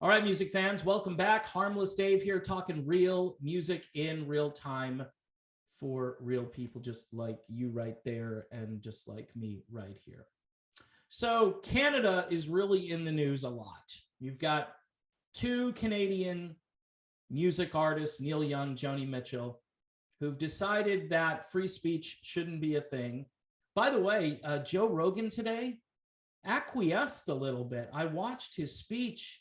All right, music fans, welcome back. Harmless Dave here, talking real music in real time for real people just like you right there and just like me right here. So Canada is really in the news a lot. You've got two Canadian music artists, Neil Young, Joni Mitchell, who've decided that free speech shouldn't be a thing. By the way, Joe Rogan today acquiesced a little bit. I watched his speech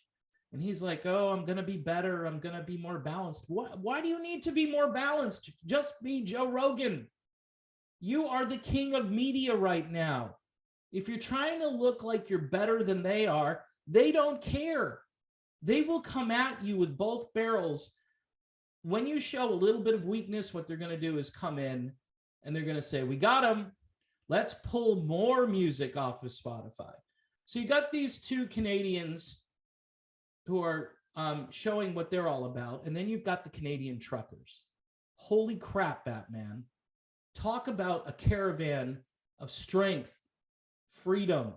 and he's like, oh, I'm going to be better. I'm going to be more balanced. Why do you need to be more balanced? Just be Joe Rogan. You are the king of media right now. If you're trying to look like you're better than they are, they don't care. They will come at you with both barrels. When you show a little bit of weakness, what they're going to do is come in and they're going to say, we got him. Let's pull more music off of Spotify. So you got these two Canadians who are showing what they're all about. And then you've got the Canadian truckers. Holy crap, Batman. Talk about a caravan of strength, freedom,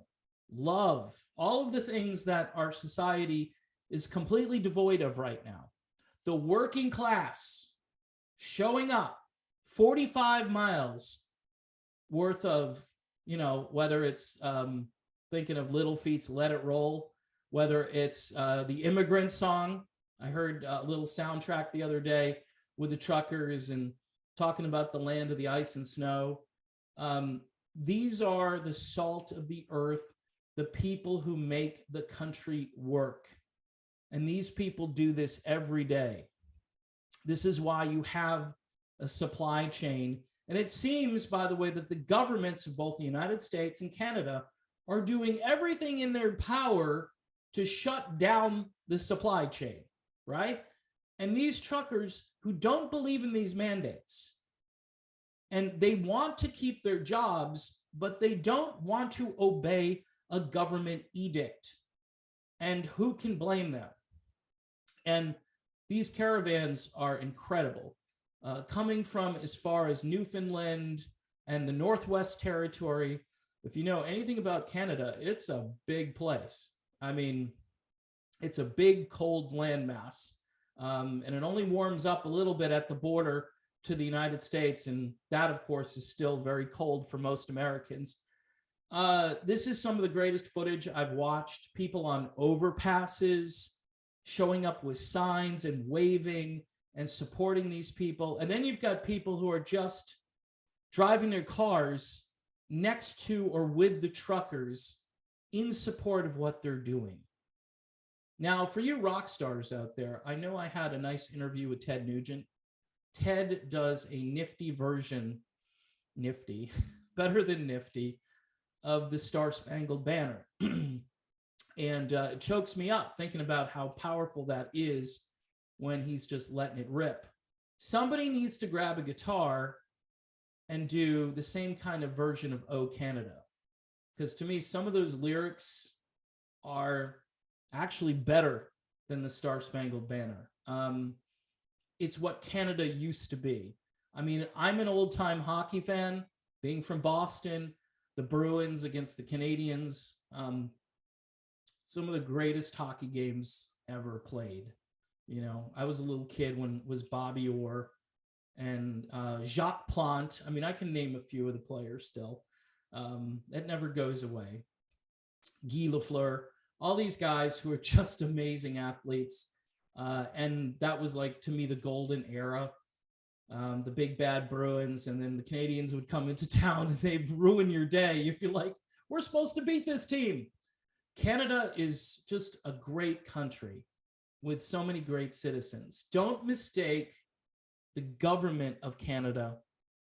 love, all of the things that our society is completely devoid of right now. The working class showing up 45 miles worth of, whether it's thinking of Little Feat's Let It Roll, whether it's the Immigrant Song. I heard a little soundtrack the other day with the truckers and talking about the land of the ice and snow. These are the salt of the earth, the people who make the country work. And these people do this every day. This is why you have a supply chain. And it seems, by the way, that the governments of both the United States and Canada are doing everything in their power to shut down the supply chain, right? And these truckers who don't believe in these mandates, and they want to keep their jobs, but they don't want to obey a government edict. And who can blame them? And these caravans are incredible. Coming from as far as Newfoundland and the Northwest Territory. If you know anything about Canada, it's a big place. I mean, it's a big, cold landmass. And it only warms up a little bit at the border to the United States. And that, of course, is still very cold for most Americans. This is some of the greatest footage I've watched. People on overpasses showing up with signs and waving and supporting these people. And then you've got people who are just driving their cars next to or with the truckers in support of what they're doing. Now, for you rock stars out there, I know I had a nice interview with Ted Nugent. Ted does a nifty version, nifty, better than nifty, of the Star Spangled Banner. And it chokes me up thinking about how powerful that is when he's just letting it rip. Somebody needs to grab a guitar and do the same kind of version of Oh Canada. Because to me, some of those lyrics are actually better than the Star Spangled Banner. It's what Canada used to be. I mean, I'm an old-time hockey fan, being from Boston, the Bruins against the Canadiens. Some of the greatest hockey games ever played. I was a little kid when it was Bobby Orr and Jacques Plante. I mean, I can name a few of the players still. It never goes away. Guy Lafleur, all these guys who are just amazing athletes. And that was like, to me, the golden era. The big bad Bruins, and then the Canadians would come into town and they'd ruin your day. You'd be like, we're supposed to beat this team. Canada is just a great country with so many great citizens. Don't mistake the government of Canada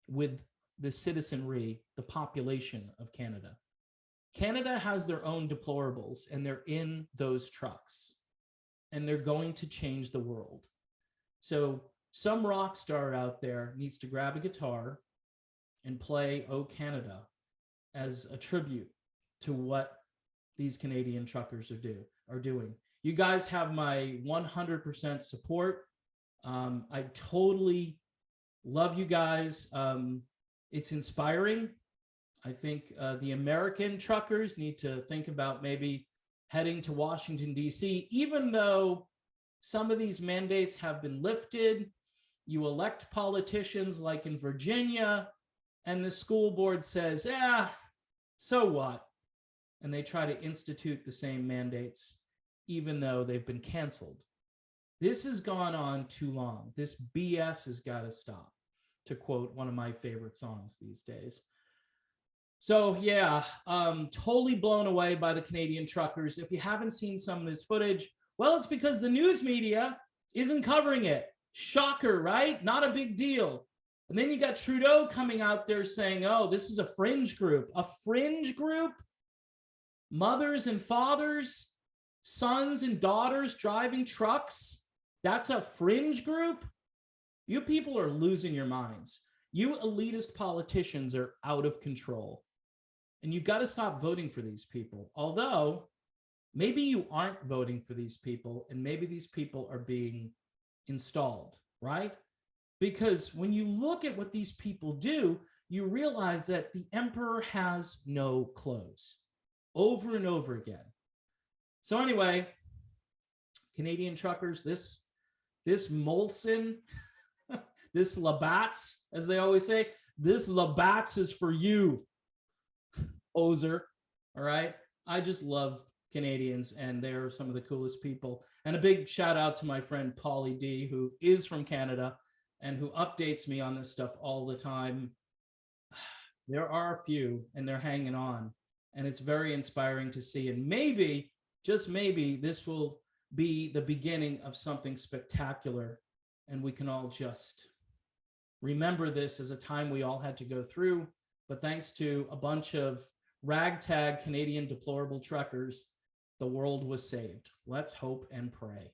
with the citizenry, the population of Canada. Canada has their own deplorables, and they're in those trucks, and they're going to change the world. So some rock star out there needs to grab a guitar and play Oh Canada as a tribute to what these Canadian truckers are doing. You guys have my 100% support. I totally love you guys. It's inspiring. I think the American truckers need to think about maybe heading to Washington, D.C., even though some of these mandates have been lifted. You elect politicians like in Virginia, and the school board says, so what? And they try to institute the same mandates, even though they've been canceled. This has gone on too long. This BS has got to stop, to quote one of my favorite songs these days. So yeah, totally blown away by the Canadian truckers. If you haven't seen some of this footage, well, it's because the news media isn't covering it. Shocker, right? Not a big deal. And then you got Trudeau coming out there saying, oh, this is a fringe group. A fringe group? Mothers and fathers, sons and daughters driving trucks? That's a fringe group? You people are losing your minds. You elitist politicians are out of control. And you've got to stop voting for these people. Although, maybe you aren't voting for these people, and maybe these people are being installed, right? Because when you look at what these people do, you realize that the emperor has no clothes, over and over again. So anyway, Canadian truckers, this Molson, this Labatt's, as they always say, this Labatt's is for you, Ozer. All right. I just love Canadians, and they're some of the coolest people. And a big shout out to my friend Paulie D, who is from Canada and who updates me on this stuff all the time. There are a few, and they're hanging on, and it's very inspiring to see. And maybe, just maybe, this will be the beginning of something spectacular, and we can all just remember this as a time we all had to go through. But thanks to a bunch of ragtag Canadian deplorable truckers, the world was saved. Let's hope and pray.